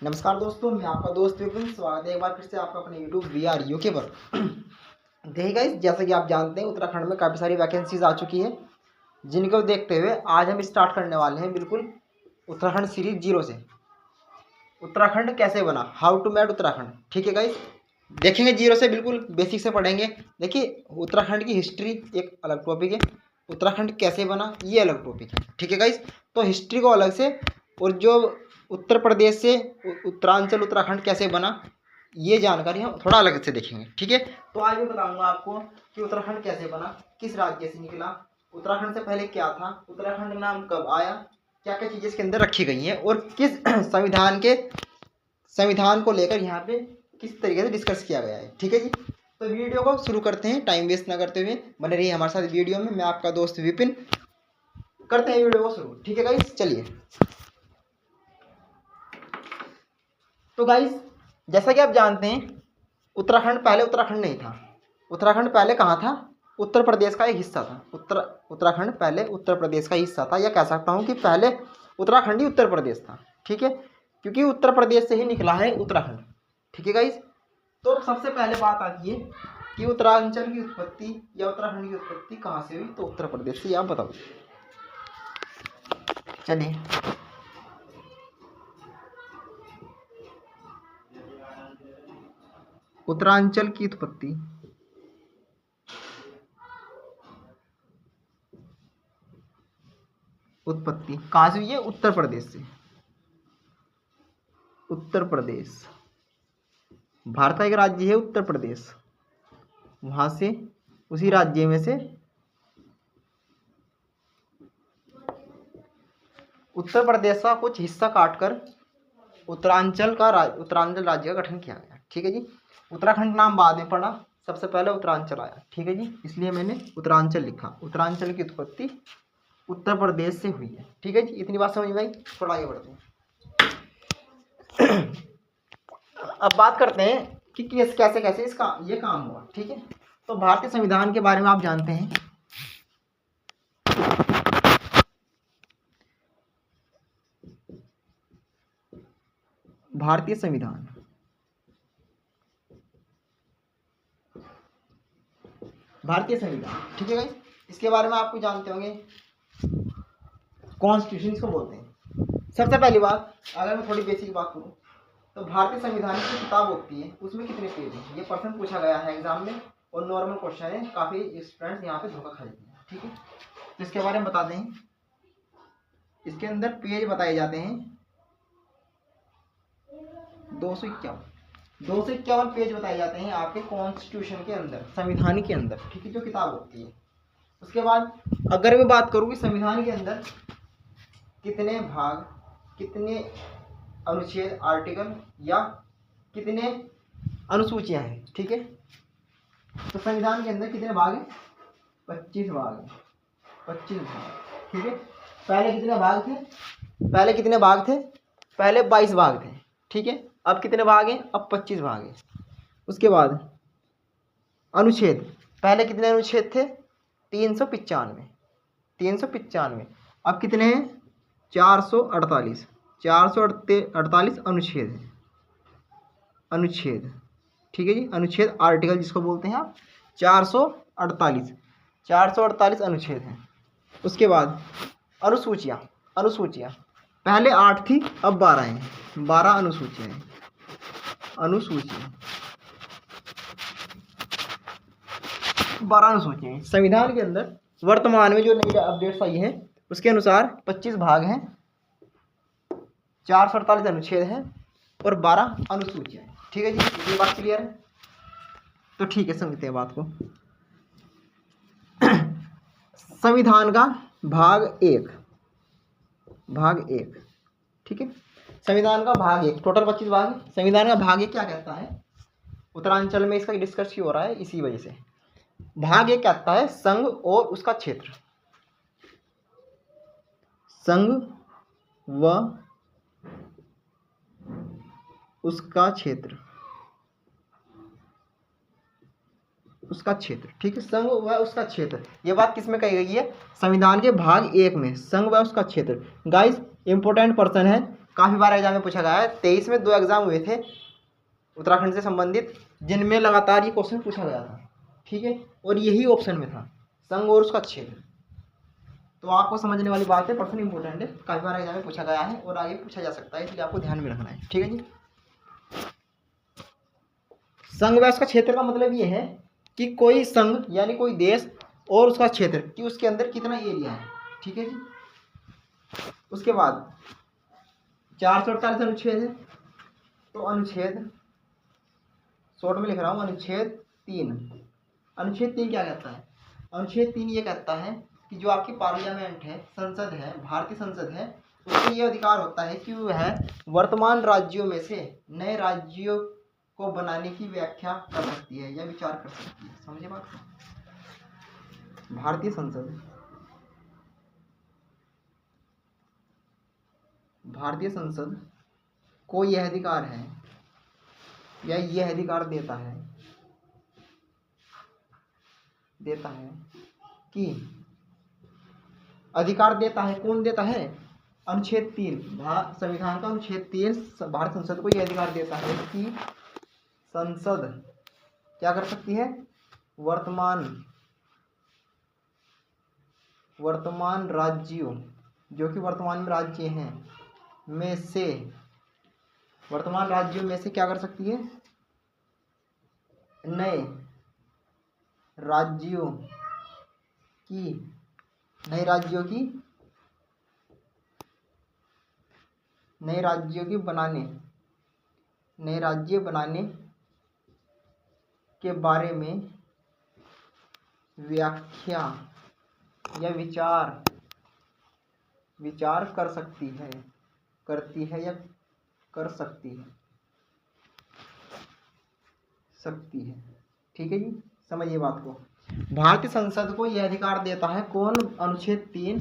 नमस्कार दोस्तों, मैं आपका दोस्त विपिन। स्वागत है एक बार फिर से आपका अपने यूट्यूब VR UK पर। देखिए गाइस, जैसा कि आप जानते हैं उत्तराखंड में काफ़ी सारी वैकेंसीज आ चुकी है, जिनको देखते हुए आज हम स्टार्ट करने वाले हैं बिल्कुल उत्तराखंड सीरीज 0 से। उत्तराखंड कैसे बना, हाउ टू मेड उत्तराखंड। ठीक है गाइस, देखेंगे 0 से, बिल्कुल बेसिक से पढ़ेंगे। देखिए, उत्तराखंड की हिस्ट्री एक अलग टॉपिक है, उत्तराखंड कैसे बना ये अलग टॉपिक है। ठीक है गाइस, तो हिस्ट्री को अलग से, और जो उत्तर प्रदेश से उत्तरांचल उत्तराखंड कैसे बना ये जानकारी हम थोड़ा अलग से देखेंगे। ठीक है, तो आज मैं बताऊंगा आपको कि उत्तराखंड कैसे बना, किस राज्य से निकला, उत्तराखंड से पहले क्या था, उत्तराखंड नाम कब आया, क्या क्या चीज़ें इसके अंदर रखी गई हैं, और किस संविधान को लेकर यहाँ पे किस तरीके से डिस्कस किया गया है। ठीक है जी, तो वीडियो को शुरू करते हैं, टाइम वेस्ट ना करते हुए बने रहिए हमारे साथ वीडियो में। मैं आपका दोस्त विपिन, करते हैं वीडियो को शुरू। ठीक है गाइस, चलिए। तो गाइस, जैसा कि आप जानते हैं उत्तराखंड पहले उत्तराखंड नहीं था। उत्तराखंड पहले कहाँ था? उत्तर प्रदेश का एक हिस्सा था। उत्तराखंड पहले उत्तर प्रदेश का हिस्सा था, या कह सकता हूँ कि पहले उत्तराखंड ही उत्तर प्रदेश था। ठीक है, क्योंकि उत्तर प्रदेश से ही निकला है उत्तराखंड। ठीक है गाइस, तो सबसे पहले बात आती है कि उत्तरांचल की उत्पत्ति या उत्तराखंड की उत्पत्ति कहाँ से हुई, तो उत्तर प्रदेश से। आप बताओ। चलिए, उत्तरांचल की उत्पत्ति कहाँ से हुई है? उत्तर प्रदेश से। उत्तर प्रदेश, भारत का एक राज्य है उत्तर प्रदेश, वहां से, उसी राज्य में से उत्तर प्रदेश का कुछ हिस्सा काटकर उत्तरांचल राज्य का गठन किया गया। ठीक है जी, उत्तराखंड नाम बाद में पड़ा, सबसे पहले उत्तरांचल आया। ठीक है जी, इसलिए मैंने उत्तरांचल लिखा। उत्तरांचल की उत्पत्ति उत्तर प्रदेश से हुई है। ठीक है जी, इतनी बात समझ में आई। थोड़ा आगे बढ़ते हैं। अब बात करते हैं कि कैसे कैसे इसका ये काम हुआ। ठीक है, तो भारतीय संविधान के बारे में आप जानते हैं। भारतीय संविधान, ठीक है गाइस, इसके बारे में आपको जानते होंगे, कॉन्स्टिट्यूशन इसको बोलते हैं। सबसे पहली बात, अगर मैं थोड़ी बेसिक बात करूं, तो भारतीय संविधान की किताब होती है, उसमें कितने पेज हैं? ये प्रश्न पूछा गया है एग्जाम में, और नॉर्मल क्वेश्चन है, काफ़ी स्टूडेंट्स यहाँ पे धोखा खाते हैं। ठीक है, तो इसके बारे में बता दें। इसके अंदर पेज बताए जाते हैं 251 पेज बताए जाते हैं आपके कॉन्स्टिट्यूशन के अंदर, संविधान के अंदर। ठीक है, जो किताब होती है। उसके बाद अगर मैं बात करूँ कि संविधान के अंदर कितने भाग, कितने अनुच्छेद, आर्टिकल, या कितने अनुसूचियां हैं। ठीक है, तो संविधान के अंदर कितने भाग हैं? 25 भाग हैं। 25 भाग। ठीक है, पहले कितने भाग थे? पहले 22 भाग थे। ठीक है, अब कितने भाग हैं? अब 25 भाग हैं। उसके बाद अनुच्छेद, पहले कितने अनुच्छेद थे? 395। अब कितने हैं? 448 अनुच्छेद। ठीक है जी, अनुच्छेद, आर्टिकल जिसको बोलते हैं आप, 448 अनुच्छेद हैं। उसके बाद अनुसूचियाँ पहले 8 थी, अब 12 हैं। 12 अनुसूचियाँ हैं। 12 अनुसूचियाँ हैं संविधान के अंदर। वर्तमान में जो नई अपडेट्स आई है उसके अनुसार 25 भाग हैं, 448 अनुच्छेद हैं, और 12 अनुसूचियाँ हैं। ठीक है जी, ये बात क्लियर है? तो ठीक है, समझते हैं बात को। संविधान का भाग एक। ठीक है, संविधान का भाग 1, टोटल 25 भाग है। संविधान का भाग 1 क्या कहता है? उत्तरांचल में इसका डिस्कस क्यों हो रहा है, इसी वजह से। भाग 1 कहता है संघ और उसका क्षेत्र। संघ व उसका क्षेत्र। ठीक है, संघ व उसका क्षेत्र, ये बात किस में कही गई है? संविधान के भाग 1 में, संघ व उसका क्षेत्र। गाइस, इंपॉर्टेंट पर्सन है, काफ़ी बार एग्जाम में पूछा गया है। 23 में 2 एग्जाम हुए थे उत्तराखंड से संबंधित, जिनमें लगातार ये क्वेश्चन पूछा गया था, ठीक है, और यही ऑप्शन में था, संघ और उसका क्षेत्र। तो आपको समझने वाली बात है, पर्सन इंपॉर्टेंट है, काफ़ी बार एग्जाम में पूछा गया है और आगे पूछा जा सकता है, इसलिए आपको ध्यान में रखना है, ठीक है जी। संघ व उसका क्षेत्र का मतलब ये है कि कोई संघ यानी कोई देश और उसका क्षेत्र कि उसके अंदर कितना एरिया है, ठीक है जी। उसके बाद 448 अनुच्छेद है, तो अनुच्छेद शॉर्ट में लिख रहा हूँ, अनुच्छेद 3 क्या कहता है? अनुच्छेद 3 ये कहता है कि जो आपकी पार्लियामेंट है, संसद है, भारतीय संसद है, उसको ये अधिकार होता है कि वह वर्तमान राज्यों में से नए राज्यों को बनाने की व्याख्या कर सकती है या विचार कर सकती है। समझे बात को? भारतीय संसद को यह अधिकार है या यह अधिकार देता है कि अधिकार देता है, कौन देता है? अनुच्छेद 3 संविधान का अनुच्छेद 3 भारत संसद को यह अधिकार देता है कि संसद क्या कर सकती है? वर्तमान राज्यों, जो कि वर्तमान में राज्य हैं, में से वर्तमान राज्यों में से क्या कर सकती है? नए राज्यों की नए राज्य बनाने के बारे में व्याख्या या विचार कर सकती है, करती है या कर सकती है, ठीक है जी। समझिए बात को। भारतीय संसद को यह अधिकार देता है, कौन? अनुच्छेद 3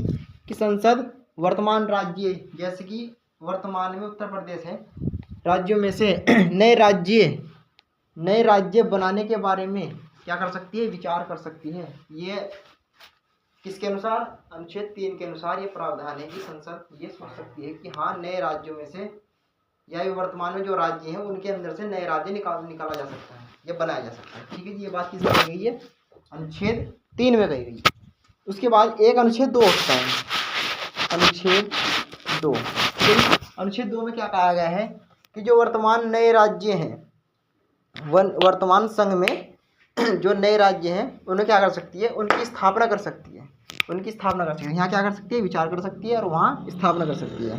कि संसद वर्तमान राज्य, जैसे कि वर्तमान में उत्तर प्रदेश है, राज्यों में से नए राज्य बनाने के बारे में क्या कर सकती है? विचार कर सकती है। ये किसके अनुसार? अनुच्छेद 3 के अनुसार ये प्रावधान है कि संसद ये सोच सकती है कि हाँ, नए राज्यों में से या वर्तमान में जो राज्य हैं उनके अंदर से नए राज्य निकाला जा सकता है, ये बनाया जा सकता है, ठीक है जी। ये बात किसमें कही गई है? अनुच्छेद 3 में कही गई है। उसके बाद एक अनुच्छेद 2 होता है, अनुच्छेद 2। अनुच्छेद 2 में क्या कहा गया है कि जो वर्तमान नए राज्य हैं, वर्तमान संघ में जो नए राज्य हैं उन्हें क्या कर सकती है? उनकी स्थापना कर सकती है। यहाँ क्या कर सकती है? विचार कर सकती है और वहाँ स्थापना कर सकती है।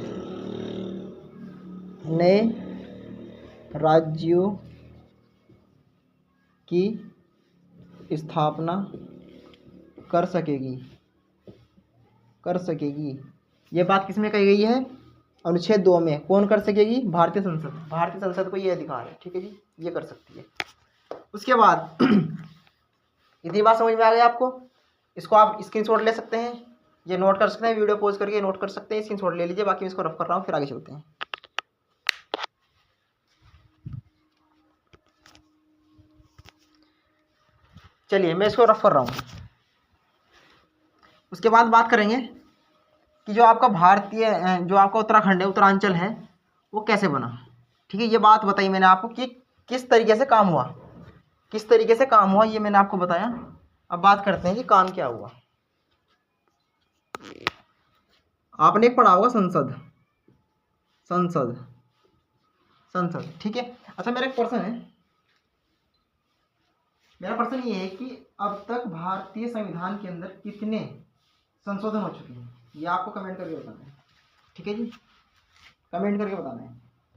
नए राज्यों की स्थापना कर सकेगी। ये बात किसमें कही गई है? अनुच्छेद 2 में। कौन कर सकेगी? भारतीय संसद को ये अधिकार है, ठीक है जी, ये कर सकती है। उसके बाद इतनी बात समझ में आ गई आपको? इसको आप स्क्रीनशॉट ले सकते हैं, ये नोट कर सकते हैं, वीडियो पॉज करके नोट कर सकते हैं, स्क्रीनशॉट ले लीजिए। बाकी मैं इसको रफ कर रहा हूँ, फिर आगे चलते हैं। चलिए मैं इसको रफ कर रहा हूँ। उसके बाद बात करेंगे कि जो आपका उत्तराखंड है, उत्तरांचल है, वो कैसे बना, ठीक है। ये बात बताई मैंने आपको कि किस तरीके से काम हुआ, ये मैंने आपको बताया। अब बात करते हैं कि काम क्या हुआ। आपने पढ़ा होगा संसद, ठीक है। अच्छा, मेरा प्रश्न ये है कि अब तक भारतीय संविधान के अंदर कितने संशोधन हो चुके हैं, ये आपको कमेंट करके बताना है, ठीक है जी, कमेंट करके बताना है।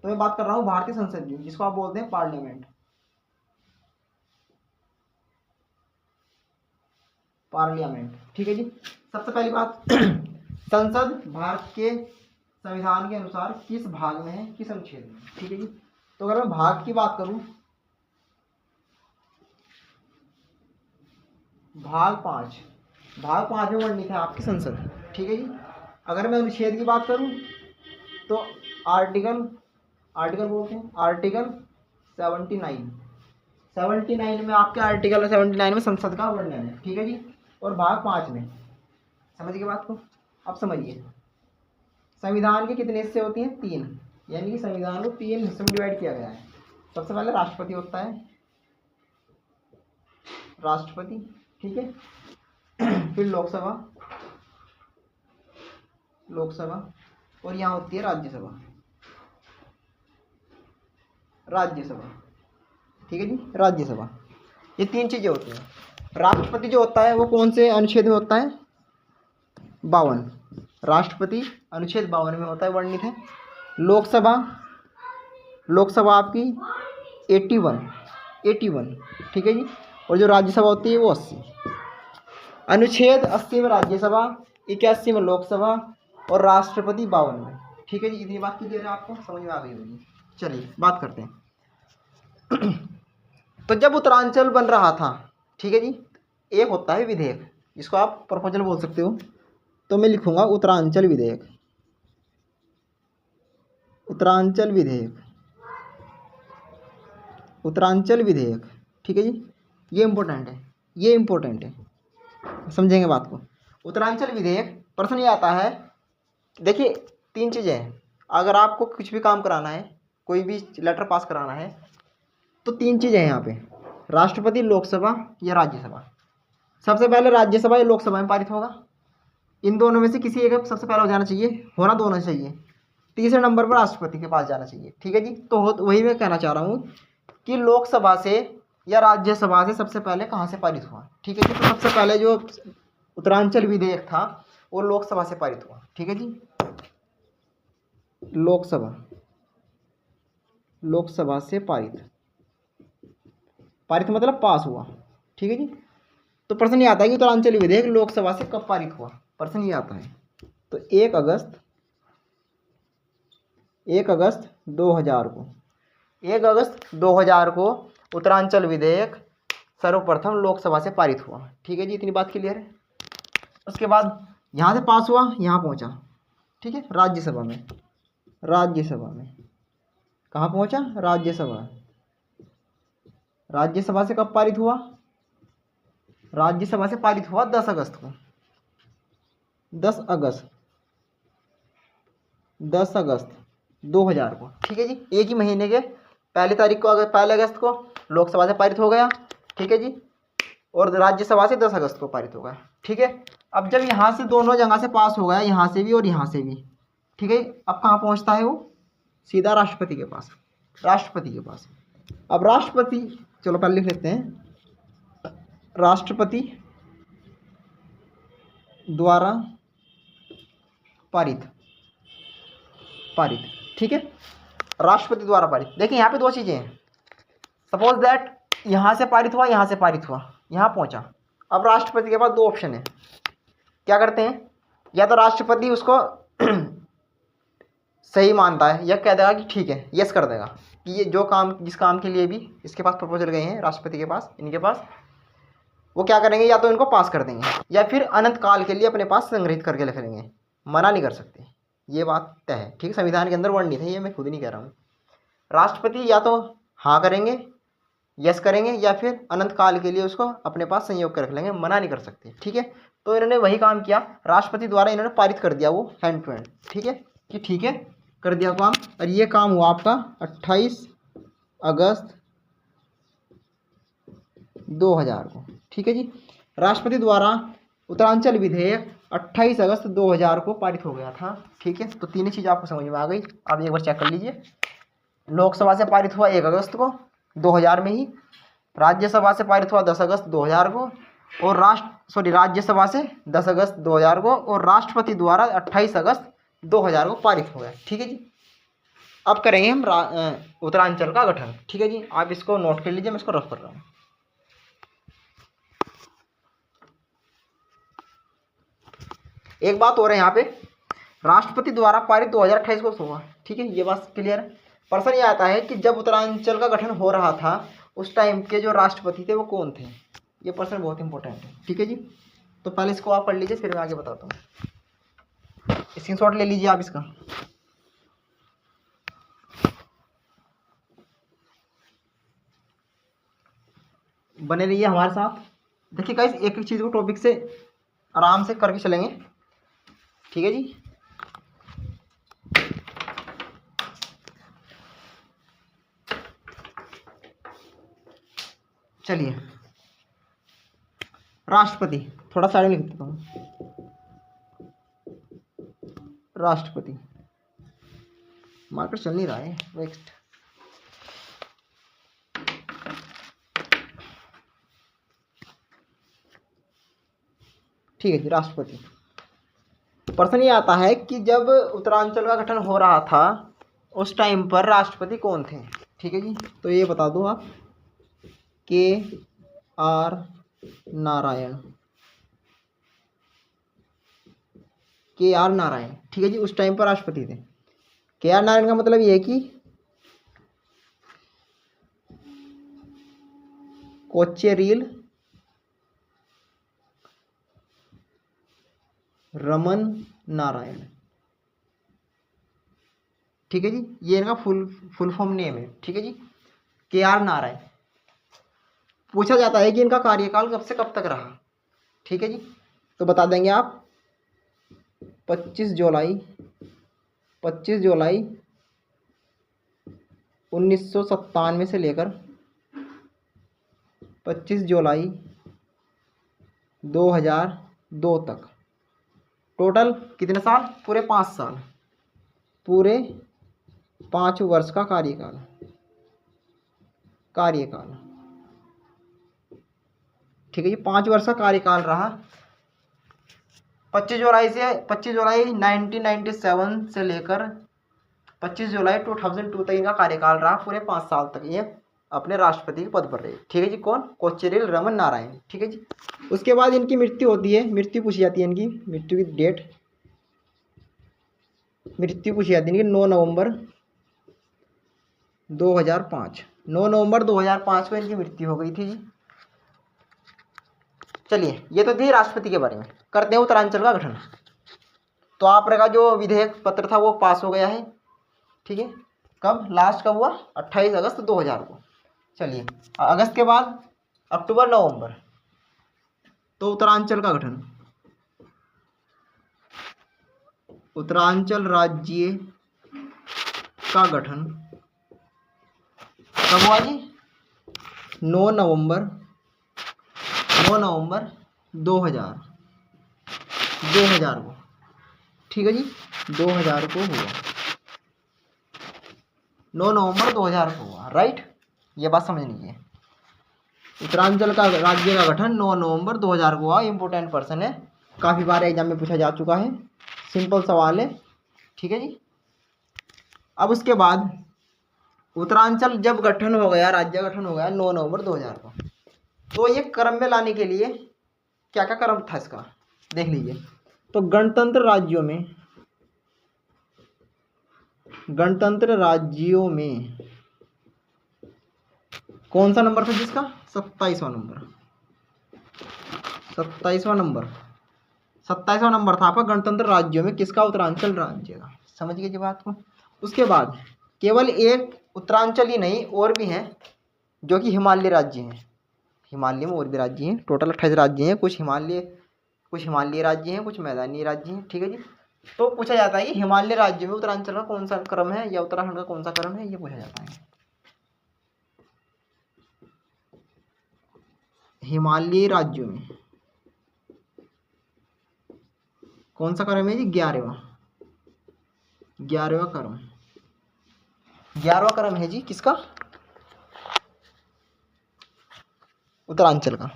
तो मैं बात कर रहा हूँ भारतीय संसद की, जिसको आप बोलते हैं पार्लियामेंट, ठीक है जी। सबसे पहली बात संसद भारत के संविधान के अनुसार किस भाग में है, किस अनुच्छेद में, ठीक है जी। तो अगर मैं भाग की बात करूं, भाग 5 में वर्णित है आपकी संसद, ठीक है जी। अगर मैं अनुच्छेद की बात करूं तो आर्टिकल बोलते हैं आर्टिकल 79 में आपके आर्टिकल 79 में संसद का वर्णन है, ठीक है जी। और भाग 5 में, समझिए बात को। अब समझिए, संविधान के कितने हिस्से होती हैं? 3। यानी कि संविधान को 3 हिस्सों में डिवाइड किया गया है। सबसे पहले राष्ट्रपति होता है, राष्ट्रपति, ठीक है। फिर लोकसभा, लोकसभा, और यहाँ होती है राज्यसभा, राज्यसभा, ठीक है जी, राज्यसभा। ये 3 चीजें होती हैं। राष्ट्रपति जो होता है वो कौन से अनुच्छेद में होता है? 52। राष्ट्रपति अनुच्छेद 52 में होता है, वर्णित है। लोकसभा, लोकसभा आपकी 81, ठीक है जी। और जो राज्यसभा होती है वो 80। अनुच्छेद 80 में राज्यसभा, 81 में लोकसभा और राष्ट्रपति 52 में, ठीक है जी। इतनी बात क्लियर है, आपको समझ में आ गई होगी। चलिए बात करते हैं। तो जब उत्तरांचल बन रहा था, ठीक है जी, एक होता है विधेयक, जिसको आप प्रपोजल बोल सकते हो। तो मैं लिखूंगा उत्तरांचल विधेयक, उत्तरांचल विधेयक, उत्तरांचल विधेयक, ठीक है जी। ये इंपॉर्टेंट है, ये इंपॉर्टेंट है, समझेंगे बात को। उत्तरांचल विधेयक, प्रश्न ये आता है, देखिए 3 चीज़ें हैं। अगर आपको कुछ भी काम कराना है, कोई भी लेटर पास कराना है, तो 3 चीज़ें हैं यहाँ पे, राष्ट्रपति, लोकसभा या राज्यसभा। सबसे पहले राज्यसभा या लोकसभा में पारित होगा। इन दोनों में से किसी एक सबसे पहले हो जाना चाहिए, होना दोनों चाहिए। तीसरे नंबर पर राष्ट्रपति के पास जाना चाहिए, ठीक है जी। तो वही मैं कहना चाह रहा हूँ कि लोकसभा से या राज्यसभा से सबसे पहले कहाँ से पारित हुआ, ठीक है जी। तो सबसे पहले जो उत्तरांचल विधेयक था वो लोकसभा से पारित हुआ, ठीक है जी। लोकसभा, लोकसभा से पारित, पारित मतलब पास हुआ, ठीक है जी। तो प्रश्न ये आता है कि उत्तरांचल विधेयक लोकसभा से कब पारित हुआ, प्रश्न ये आता है। तो 1 अगस्त 2000 को, 1 अगस्त 2000 को उत्तरांचल विधेयक सर्वप्रथम लोकसभा से पारित हुआ, ठीक है जी। इतनी बात क्लियर है। उसके बाद यहाँ से पास हुआ, यहाँ पहुँचा, ठीक है, राज्यसभा में, राज्यसभा में कहाँ पहुँचा? राज्यसभा। राज्यसभा से कब पारित हुआ? राज्यसभा से पारित हुआ 10 अगस्त को, 10 अगस्त 2000 को, ठीक है जी। एक ही महीने के पहली तारीख को, अगर 1 अगस्त को लोकसभा से पारित हो गया, ठीक है जी, और राज्यसभा से 10 अगस्त को पारित हो गया, ठीक है। अब जब यहाँ से दोनों जगह से पास हो गया, यहाँ से भी और यहाँ से भी, ठीक है, अब कहाँ पहुँचता है वो? सीधा राष्ट्रपति के पास, राष्ट्रपति के पास। अब राष्ट्रपति, चलो पहले लिख लेते हैं, राष्ट्रपति द्वारा पारित, पारित, ठीक है, राष्ट्रपति द्वारा पारित। देखिए यहाँ पे 2 चीज़ें हैं। सपोज दैट यहाँ से पारित हुआ, यहाँ से पारित हुआ, यहाँ पहुँचा। अब राष्ट्रपति के पास 2 ऑप्शन है, क्या करते हैं? या तो राष्ट्रपति उसको सही मानता है, या कह देगा कि ठीक है, यस कर देगा कि ये जो काम, जिस काम के लिए भी इसके पास प्रपोजल गए हैं राष्ट्रपति के पास, इनके पास, वो क्या करेंगे, या तो इनको पास कर देंगे या फिर अनंत काल के लिए अपने पास संग्रहित करके रख लेंगे, मना नहीं कर सकते। ये बात तय है, ठीक है, संविधान के अंदर वर्णित है, ये मैं खुद नहीं कह रहा हूँ। राष्ट्रपति या तो हाँ करेंगे, यस करेंगे, या फिर अनंत काल के लिए उसको अपने पास संयोग कर रख लेंगे, मना नहीं कर सकते, ठीक है। तो इन्होंने वही काम किया, राष्ट्रपति द्वारा इन्होंने पारित कर दिया वो हैंड टू हैंड, ठीक है, कि ठीक है कर दिया काम। और ये काम हुआ आपका 28 अगस्त 2000 को, ठीक है जी। राष्ट्रपति द्वारा उत्तरांचल विधेयक 28 अगस्त 2000 को पारित हो गया था, ठीक है। तो 3 चीज़ आपको समझ में आ गई। आप एक बार चेक कर लीजिए, लोकसभा से पारित हुआ 1 अगस्त को 2000 में ही, राज्यसभा से पारित हुआ 10 अगस्त 2000 को, और राज्यसभा से 10 अगस्त 2000 को, और राष्ट्रपति द्वारा 28 अगस्त 2000 को पारित हो गया, ठीक है जी। अब करेंगे हम उत्तरांचल का गठन, ठीक है जी। आप इसको नोट कर लीजिए, मैं इसको रफ कर रहा हूँ। एक बात और है यहाँ पे, राष्ट्रपति द्वारा पारित 2028 को हुआ, ठीक है, ये बात क्लियर है। प्रश्न ये आता है कि जब उत्तरांचल का गठन हो रहा था उस टाइम के जो राष्ट्रपति थे वो कौन थे? ये प्रश्न बहुत इंपॉर्टेंट है, ठीक है जी। तो पहले इसको आप पढ़ लीजिए, फिर मैं आगे बताता हूँ। स्क्रीनशॉट ले लीजिए आप इसका। बने रहिए हमारे साथ। देखिए गाइस, एक एक चीज़ को टॉपिक से आराम से करके चलेंगे, ठीक है जी। चलिए, राष्ट्रपति थोड़ा साइड में लिख देता हूँ। राष्ट्रपति मार्कर चल नहीं रहा है। नेक्स्ट, ठीक है जी। राष्ट्रपति प्रश्न ये आता है कि जब उत्तरांचल का गठन हो रहा था उस टाइम पर राष्ट्रपति कौन थे। ठीक है जी, तो ये बता दो आप, के आर नारायण। के आर नारायण, ठीक है जी, उस टाइम पर राष्ट्रपति थे। के आर नारायण का मतलब ये है कि कोचेरिल रमन नारायण। ठीक है जी, ये इनका फुल फॉर्म नेम है। ठीक है जी, के आर नारायण। पूछा जाता है कि इनका कार्यकाल कब से कब तक रहा। ठीक है जी, तो बता देंगे आप 25 जुलाई 1997 से लेकर 25 जुलाई 2002 तक। टोटल कितने साल? पूरे 5 साल, पूरे 5 वर्ष का कार्यकाल। ठीक है जी, 5 वर्ष का कार्यकाल रहा। 25 जुलाई 1997 से लेकर 25 जुलाई 2002 तक इनका कार्यकाल रहा। पूरे 5 साल तक ये अपने राष्ट्रपति के पद पर रहे। ठीक है जी, कौन? कोचेरिल रमन नारायण। ठीक है जी, उसके बाद इनकी मृत्यु होती है। मृत्यु पूछी जाती है, इनकी मृत्यु की डेट मृत्यु पूछी जाती है इनकी 9 नवंबर 2005। 9 नवंबर 2005 को इनकी मृत्यु हो गई थी जी। चलिए, ये तो थी राष्ट्रपति के बारे में। करते हैं उत्तरांचल का गठन। तो आपका जो विधेयक पत्र था वो पास हो गया है। ठीक है, कब? लास्ट कब हुआ? 28 अगस्त 2000 को। चलिए, अगस्त के बाद अक्टूबर नवंबर, तो उत्तरांचल का गठन। उत्तरांचल राज्य का गठन कब हुआ जी? 9 नवंबर 2000 को। ठीक है जी, 2000 को हुआ। 9 नवंबर 2000 को हुआ, राइट। ये बात समझ लीजिए, उत्तरांचल का राज्य का गठन 9 नवंबर 2000 को हुआ। इंपॉर्टेंट पर्सन है, काफ़ी बार एग्जाम में पूछा जा चुका है। सिंपल सवाल है। ठीक है जी, अब उसके बाद उत्तरांचल जब गठन हो गया, राज्य गठन हो गया 9 नवंबर 2000 को, तो ये क्रम में लाने के लिए क्या क्या क्रम था इसका, देख लीजिए। तो गणतंत्र राज्यों में कौन सा नंबर था जिसका? 27वां नंबर। 27वां नंबर था आपका गणतंत्र राज्यों में। किसका? उत्तरांचल राज्य का। समझ गए जी बात को। उसके बाद केवल एक उत्तरांचल ही नहीं, और भी हैं जो कि हिमालय राज्य हैं। हिमालय में और भी राज्य हैं, टोटल 28 राज्य हैं। कुछ हिमालय राज्य हैं, कुछ मैदानी राज्य हैं। ठीक है जी, तो पूछा जाता है कि हिमालय राज्य में उत्तरांचल का कौन सा क्रम है या उत्तराखंड का कौन सा क्रम है, ये पूछा जाता है। हिमालयी राज्यों में कौन सा क्रम है जी? 11वां क्रम। 11वां क्रम है जी किसका? उत्तरांचल का।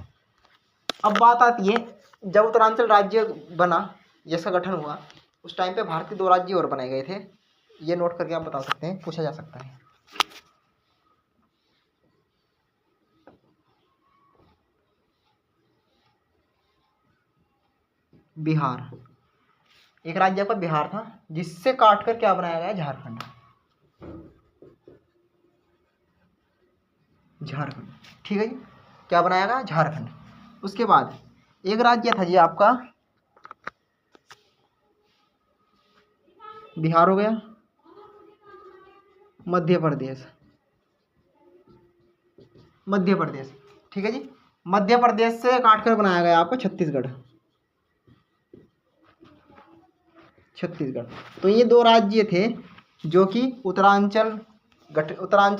अब बात आती है, जब उत्तरांचल राज्य बना, जिसका गठन हुआ, उस टाइम पे भारत के 2 राज्य और बनाए गए थे। ये नोट करके आप बता सकते हैं, पूछा जा सकता है। बिहार, एक राज्य आपका बिहार था, जिससे काटकर क्या बनाया गया? झारखंड। ठीक है जी, क्या बनाया गया? झारखंड। उसके बाद एक राज्य था जी आपका, बिहार हो गया, मध्य प्रदेश। ठीक है जी, मध्य प्रदेश से काटकर बनाया गया आपका छत्तीसगढ़। तो ये 2 राज्य थे जो कि उत्तरांचल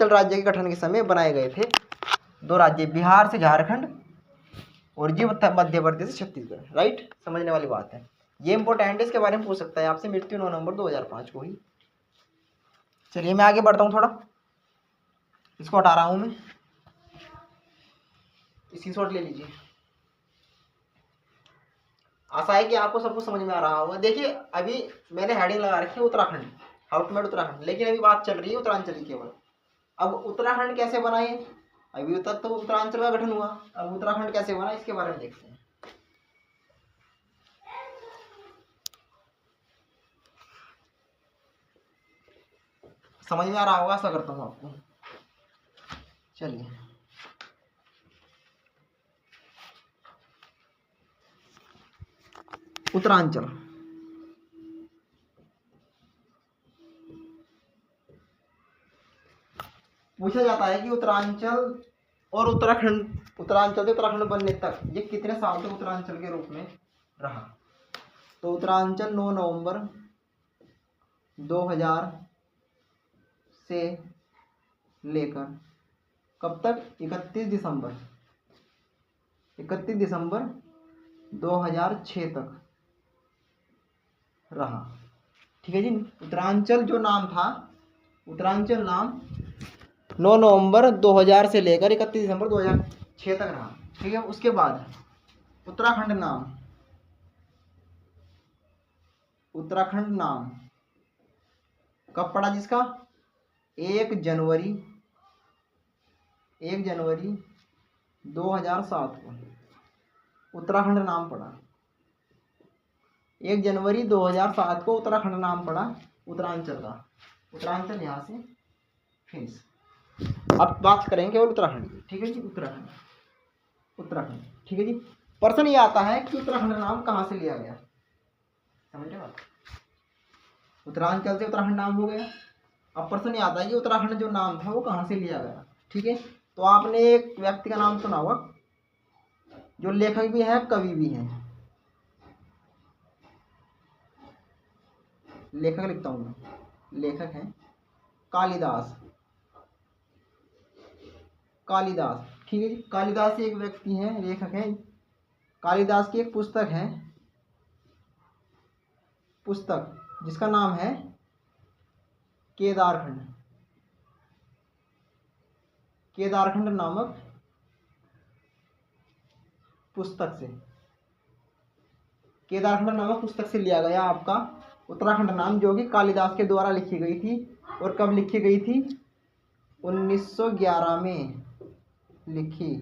राज्य के गठन के समय बनाए गए थे। दो राज्य, बिहार से झारखंड और जी मध्य प्रदेश से छत्तीसगढ़। राइट, समझने वाली बात है, ये इंपॉर्टेंट है, इसके बारे में पूछ सकता है आपसे। मृत्यु 9 नवंबर 2005 को ही। चलिए मैं आगे बढ़ता हूँ थोड़ा, इसको हटा रहा हूँ मैं, स्क्रीनशॉट ले लीजिए। आशा है कि आपको सब कुछ समझ में आ रहा होगा। देखिए अभी मैंने हेडिंग लगा रखी है Uttarakhand, how to made Uttarakhand, लेकिन अभी बात चल रही है उत्तरांचल की केवल। अब उत्तराखंड कैसे बना ये, अभी तक तो उत्तरांचल का गठन हुआ, अब उत्तराखंड कैसे बना इसके बारे में देखते हैं। समझ में आ रहा होगा, ऐसा करता हूँ आपको। चलिए उत्तरांचल, पूछा जाता है कि उत्तरांचल और उत्तराखंड, उत्तरांचल से उत्तराखंड बनने तक ये कितने साल तक उत्तरांचल के रूप में रहा। तो उत्तरांचल 9 नवंबर 2000 से लेकर कब तक, 31 दिसंबर 2006 तक रहा। ठीक है जी। उत्तरांचल जो नाम था, उत्तरांचल नाम 9 नवंबर 2000 से लेकर 31 दिसंबर 2006 तक रहा। ठीक है, उसके बाद उत्तराखंड नाम कब पड़ा जिसका, 1 जनवरी 2007 को उत्तराखंड नाम पड़ा। 1 जनवरी 2007 को उत्तराखंड नाम पड़ा उत्तरांचल का। उत्तरांचल यहाँ से फिनिश। अब बात करेंगे केवल उत्तराखंड की। ठीक है जी, उत्तराखंड ठीक है जी। प्रश्न ये आता है कि उत्तराखंड नाम कहाँ से लिया गया, समझे बात। उत्तरांचल से उत्तराखंड नाम हो गया। अब प्रश्न ये आता है कि उत्तराखंड जो नाम था वो कहाँ से लिया गया। ठीक है, तो आपने एक व्यक्ति का नाम सुना होगा जो लेखक भी है कवि भी है। लेखक लिखता हूँ मैं, लेखक है कालिदास। ठीक है जी, कालिदास एक व्यक्ति है, लेखक है। कालिदास की एक पुस्तक है, जिसका नाम है केदारखंड नामक पुस्तक से लिया गया आपका उत्तराखंड नाम, जो कि कालिदास के द्वारा लिखी गई थी। और कब लिखी गई थी, 1911 में लिखी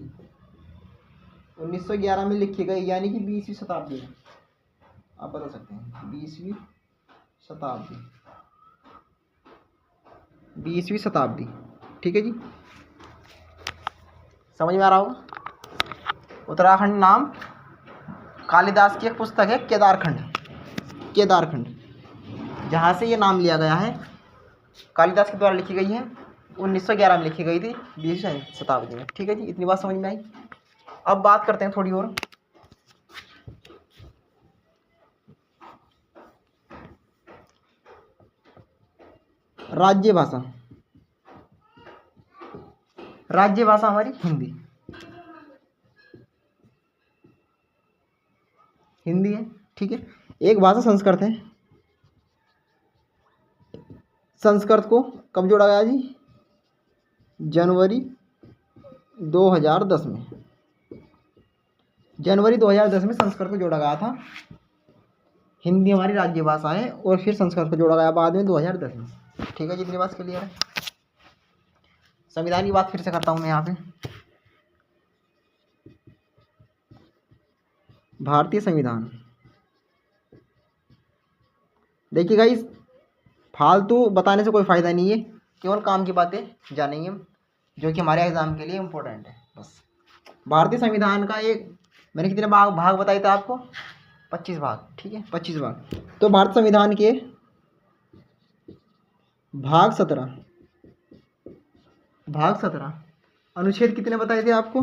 गई, यानी कि 20वीं शताब्दी में। आप बता सकते हैं 20वीं शताब्दी। ठीक है जी, समझ में आ रहा होगा। उत्तराखंड नाम कालिदास की एक पुस्तक है केदारखंड, जहाँ से ये नाम लिया गया है, कालिदास के द्वारा लिखी गई है, 1911 में लिखी गई थी, 20वीं शताब्दी में। ठीक है जी, इतनी बात समझ में आई। अब बात करते हैं थोड़ी और। राज्य भाषा हमारी हिंदी है। ठीक है, एक भाषा संस्कृत है। संस्कृत को कब जोड़ा गया जी, जनवरी 2010 में। जनवरी 2010 में संस्कृत को जोड़ा गया था। हिंदी हमारी राज्य भाषा है और फिर संस्कृत को जोड़ा गया बाद में 2010 में। ठीक है, जितनी बात क्लियर है। संविधान की बात फिर से करता हूँ मैं यहाँ पे। भारतीय संविधान, देखिए गाइस, फालतू बताने से कोई फ़ायदा नहीं है, केवल काम की बातें जानेंगे हम, जो कि हमारे एग्जाम के लिए इम्पोर्टेंट है बस। भारतीय संविधान का मैंने कितने भाग बताए थे आपको, 25 भाग। ठीक है, 25 भाग। तो भारत संविधान के भाग 17 अनुच्छेद कितने बताए थे आपको,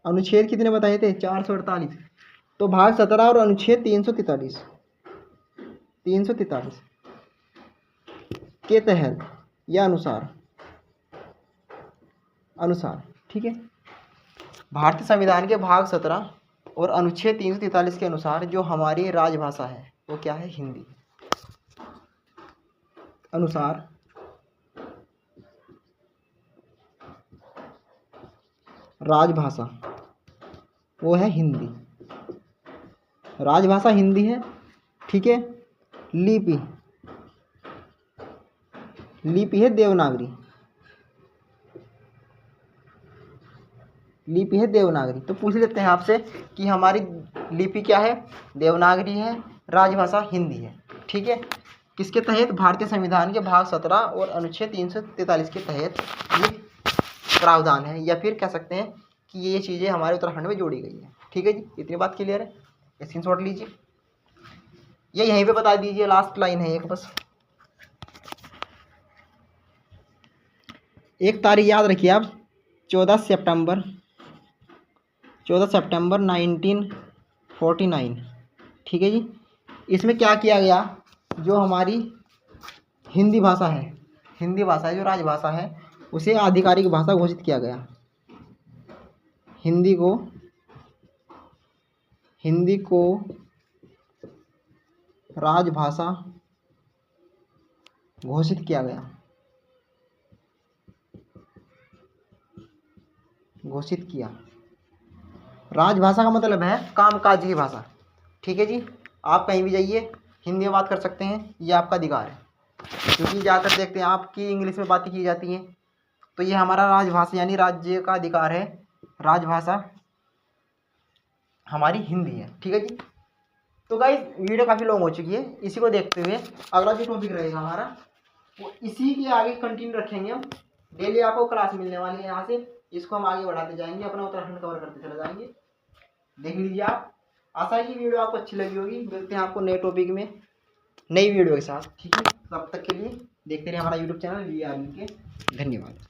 अनुच्छेद कितने बताए थे, 448। तो भाग 17 और अनुच्छेद 343 के तहत या अनुसार, अनुसार, ठीक है। भारतीय संविधान के भाग 17 और अनुच्छेद 343 के अनुसार जो हमारी राजभाषा है वो क्या है? हिंदी। अनुसार राजभाषा वो है हिंदी, राजभाषा हिंदी है, ठीक है। लिपि, लिपि है देवनागरी, लिपि है देवनागरी। तो पूछ लेते हैं आपसे कि हमारी लिपि क्या है? देवनागरी है, राजभाषा हिंदी है, ठीक है। किसके तहत? भारतीय संविधान के भाग 17 और अनुच्छेद 343 के तहत ये प्रावधान है, या फिर कह सकते हैं कि ये चीज़ें हमारे उत्तराखंड में जोड़ी गई है, ठीक है जी। इतनी बात क्लियर है, स्क्रीनशॉट लीजिए, ये यहीं पे बता दीजिए, लास्ट लाइन है एक बस। एक तारीख याद रखिए आप, 14 सितंबर 1949, ठीक है जी। इसमें क्या किया गया? जो हमारी हिंदी भाषा है, हिंदी भाषा जो राजभाषा है, उसे आधिकारिक भाषा घोषित किया गया। हिंदी को राजभाषा घोषित किया गया, घोषित किया। राजभाषा का मतलब है कामकाज की भाषा, ठीक है जी। आप कहीं भी जाइए हिंदी में बात कर सकते हैं, ये आपका अधिकार है, क्योंकि ज़्यादातर देखते हैं आपकी इंग्लिश में बातें की जाती हैं। तो ये हमारा राजभाषा यानी राज्य का अधिकार है, राजभाषा हमारी हिंदी है, ठीक है जी। तो गाइस वीडियो काफ़ी लॉन्ग हो चुकी है, इसी को देखते हुए अगला जो टॉपिक रहेगा हमारा वो इसी के आगे कंटिन्यू रखेंगे हम। डेली आपको क्लास मिलने वाली है यहाँ से, इसको हम आगे बढ़ाते जाएंगे, अपना उत्तराखंड कवर करते चले जाएंगे। देख लीजिए आप, आशा है कि वीडियो आपको अच्छी लगी होगी। मिलते हैं आपको नए टॉपिक में नई वीडियो के साथ, ठीक है। तब तक के लिए देखते रहिए हमारा यूट्यूब चैनल VRU के। धन्यवाद।